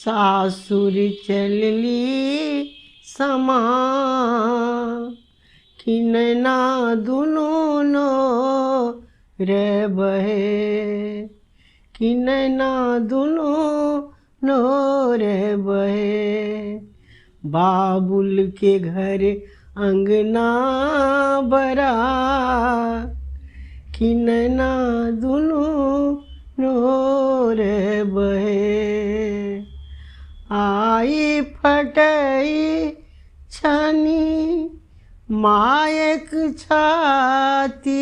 सासुर चलली समा किनैना दुनू नो रे बहे किनैना दुनू नो रे बहे। बाबुल के घर अंगना बरा किनैना दुनू नो रे बहे। आई फटई छनी मायक छाती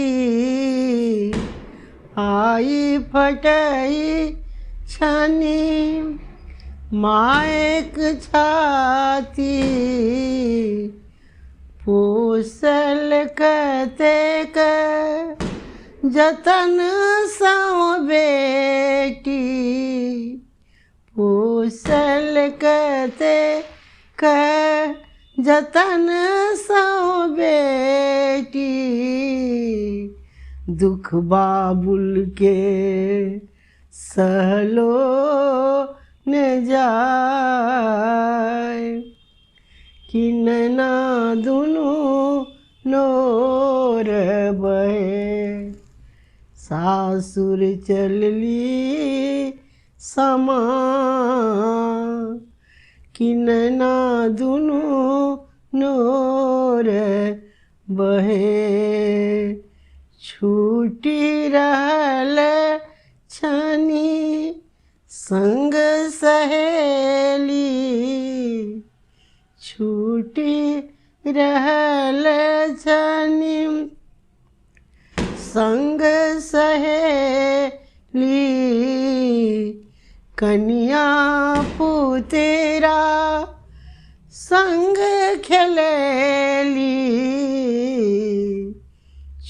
आई फटई छनी मायक छाती। पोसल कतेक जतन सौ बेटी पोसल कतेक जतन सौ बेटी। दुख बाबुल के सहलो न जाय किनैना दुनू नो रे बहे। सासुर चलली समा किनैना दुनू नो रे बहे। छूटी रहल छनी संग सहेली छूटी रहल छनी संग सहेली। कन्या पुतेरा संग खेलेली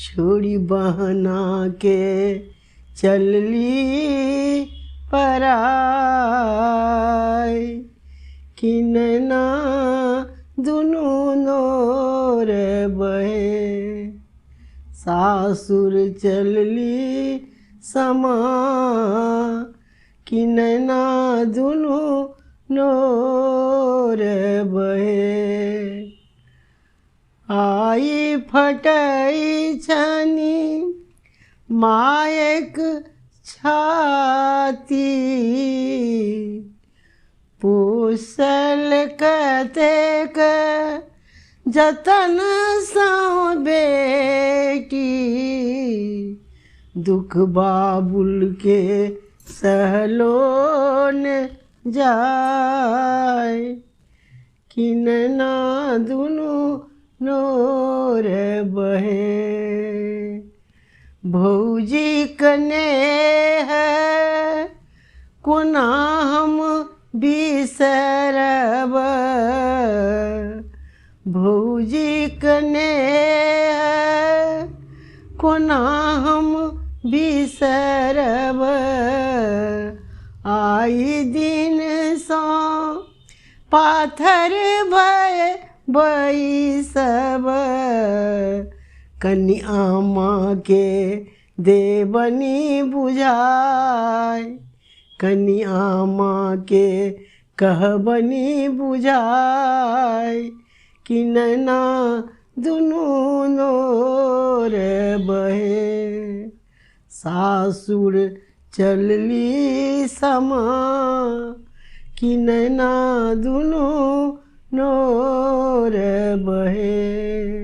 छोड़ी बहना के चलली पराई किनैना दुनू नो रे बहे। सासुर चलली समा किनैना दुनू नो रे बहे। आई फटई छनी मायक छाती पोसल कतेक जतन सौ बेटी। दुख बाबुल के सहलो न जाय किनैना दुनू नो रे बहे। भौजी कने है कोना हम बिसरब भौजी कने है कोना हम बिसरब। आई दिन सो पाथर भय बैसब कन्या माँ के देबनी बुझाय कन्या माँ के कहबनी बुझाय किनैना दुनू नो रे बहे। सासुर चलली समा किनैना दुनू नो रे बहे।